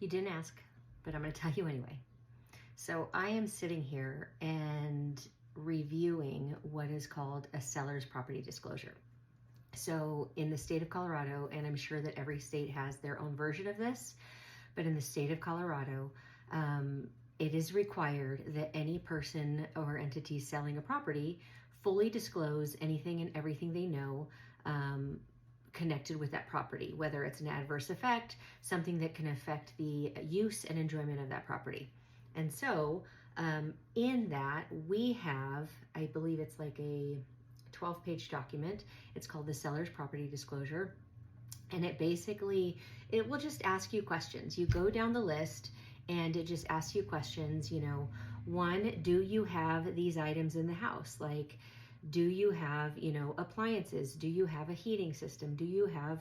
You didn't ask, but I'm going to tell you anyway. So I am sitting here and reviewing what is called a seller's property disclosure. So in the state of Colorado, and I'm sure that every state has their own version of this, but in the state of Colorado, it is required that any person or entity selling a property fully disclose anything and everything they know connected with that property, whether it's an adverse effect, something that can affect the use and enjoyment of that property. And so in that, we have, I believe it's like a 12-page document. It's called the seller's property disclosure. And it will just ask you questions. You go down the list and it just asks you questions, one, do you have these items in the house? Like, do you have, appliances? Do you have a heating system? Do you have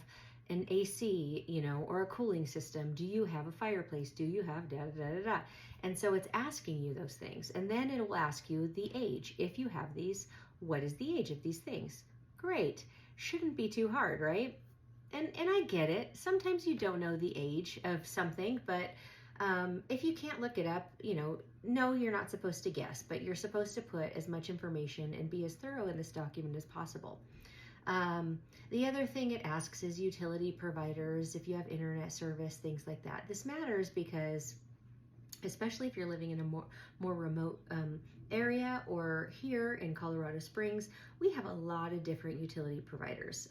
an AC, or a cooling system? Do you have a fireplace? Do you have da da da da? And so it's asking you those things. And then it will ask you the age. If you have these, what is the age of these things? Great. Shouldn't be too hard, right? And I get it. Sometimes you don't know the age of something, but if you can't look it up, no, you're not supposed to guess, but you're supposed to put as much information and be as thorough in this document as possible. The other thing it asks is utility providers, if you have internet service, things like that. This matters because, especially if you're living in a more remote area, or here in Colorado Springs, we have a lot of different utility providers.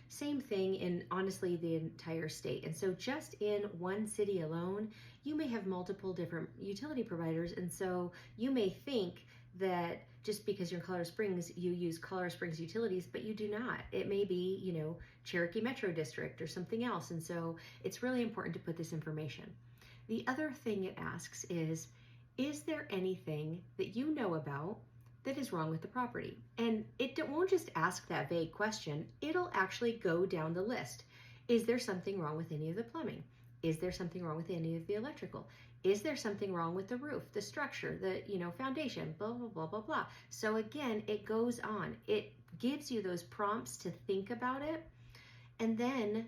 Same thing in, honestly, the entire state. And so just in one city alone, you may have multiple different utility providers. And so you may think that just because you're in Colorado Springs, you use Colorado Springs utilities, but you do not. It may be, Cherokee Metro District or something else. And so it's really important to put this information. The other thing it asks is there anything that you know about that is wrong with the property? And it won't just ask that vague question. It'll actually go down the list. Is there something wrong with any of the plumbing? Is there something wrong with any of the electrical? Is there something wrong with the roof, the structure, the foundation, blah, blah, blah, blah, blah. So again, it goes on. It gives you those prompts to think about it. And then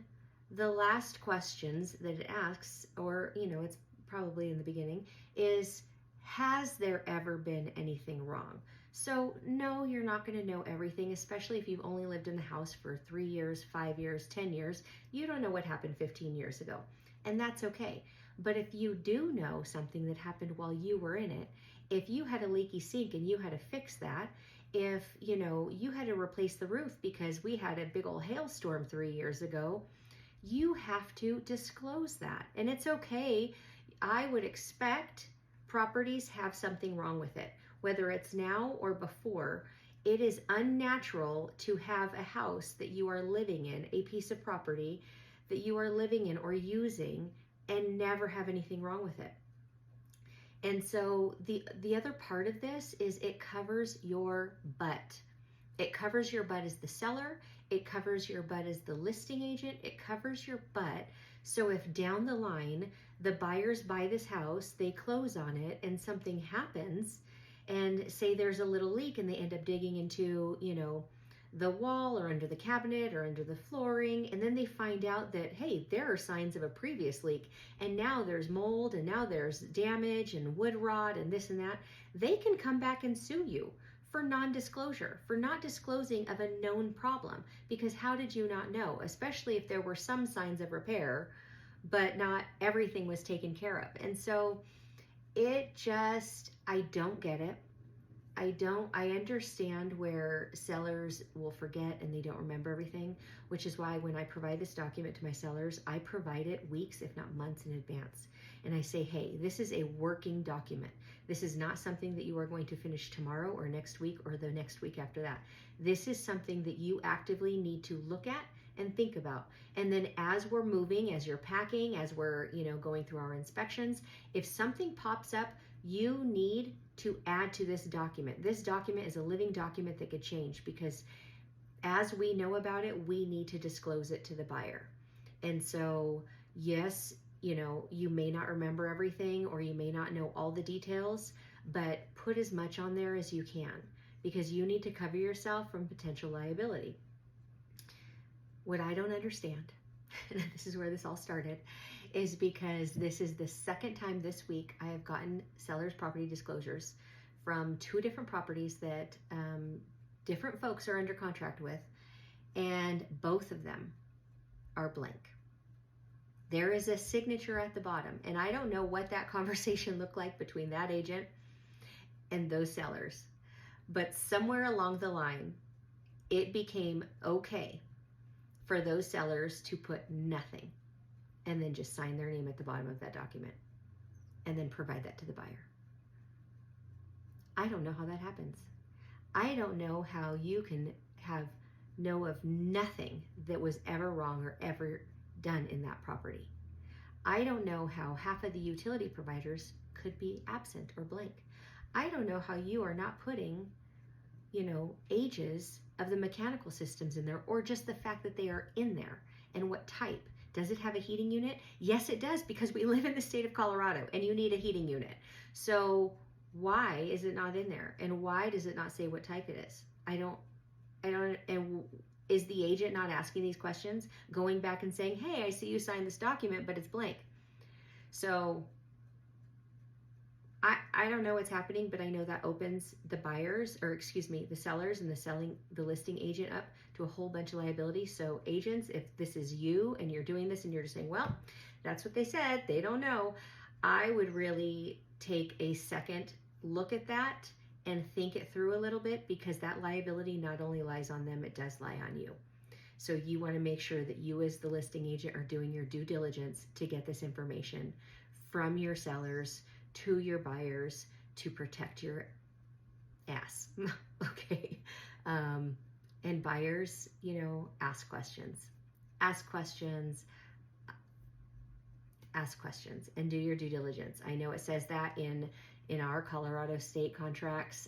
the last questions that it asks, or, it's probably in the beginning, is, has there ever been anything wrong? So no, you're not going to know everything, especially if you've only lived in the house for 3 years, 5 years, 10 years. You don't know what happened 15 years ago, and that's okay. But if you do know something that happened while you were in it, if you had a leaky sink and you had to fix that, if, you had to replace the roof because we had a big old hailstorm 3 years ago, you have to disclose that. And it's okay. I would expect properties have something wrong with it, whether it's now or before. It is unnatural to have a house that you are living in, a piece of property that you are living in or using, and never have anything wrong with it. And so the other part of this is it covers your butt. It covers your butt as the seller. It covers your butt as the listing agent. It covers your butt. So if down the line, the buyers buy this house, they close on it, and something happens, and say there's a little leak and they end up digging into, the wall or under the cabinet or under the flooring, and then they find out that, hey, there are signs of a previous leak, and now there's mold, and now there's damage and wood rot and this and that, they can come back and sue you for non-disclosure, for not disclosing of a known problem. Because how did you not know? Especially if there were some signs of repair, but not everything was taken care of. And so I don't get it. I understand where sellers will forget and they don't remember everything, which is why when I provide this document to my sellers, I provide it weeks, if not months in advance. And I say, hey, this is a working document. This is not something that you are going to finish tomorrow or next week or the next week after that. This is something that you actively need to look at and think about. And then as we're moving, as you're packing, as we're, going through our inspections, if something pops up, you need to add to this document. This document is a living document that could change, because as we know about it, we need to disclose it to the buyer. And so, yes, you may not remember everything, or you may not know all the details, but put as much on there as you can, because you need to cover yourself from potential liability. What I don't understand and this is where this all started, is because this is the second time this week I have gotten seller's property disclosures from 2 different properties that different folks are under contract with, and both of them are blank. There is a signature at the bottom, and I don't know what that conversation looked like between that agent and those sellers, but somewhere along the line, it became okay for those sellers to put nothing and then just sign their name at the bottom of that document and then provide that to the buyer. I don't know how that happens. I don't know how you can know of nothing that was ever wrong or ever done in that property. I don't know how half of the utility providers could be absent or blank. I don't know how you are not putting, ages of the mechanical systems in there, or just the fact that they are in there and what type. Does it have a heating unit? Yes, it does, because we live in the state of Colorado and you need a heating unit. So why is it not in there? And why does it not say what type it is? I don't, and is the agent not asking these questions, going back and saying, hey, I see you signed this document, but it's blank. So I don't know what's happening, but I know that opens the the sellers and the listing agent up to a whole bunch of liability. So agents, if this is you and you're doing this and you're just saying, well, that's what they said, they don't know, I would really take a second look at that and think it through a little bit, because that liability not only lies on them, it does lie on you. So you want to make sure that you as the listing agent are doing your due diligence to get this information from your sellers to your buyers to protect your ass. Okay. And buyers, ask questions and do your due diligence. I know it says that in our Colorado state contracts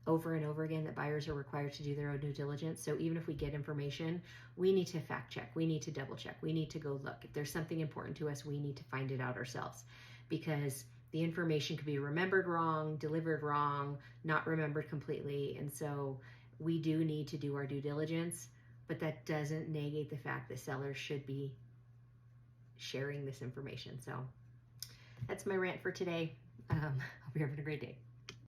over and over again, that buyers are required to do their own due diligence. So even if we get information, we need to fact check, we need to double check, we need to go look. If there's something important to us, we need to find it out ourselves, because the information could be remembered wrong, delivered wrong, not remembered completely. And so we do need to do our due diligence, but that doesn't negate the fact that sellers should be sharing this information. So that's my rant for today. Hope you're having a great day.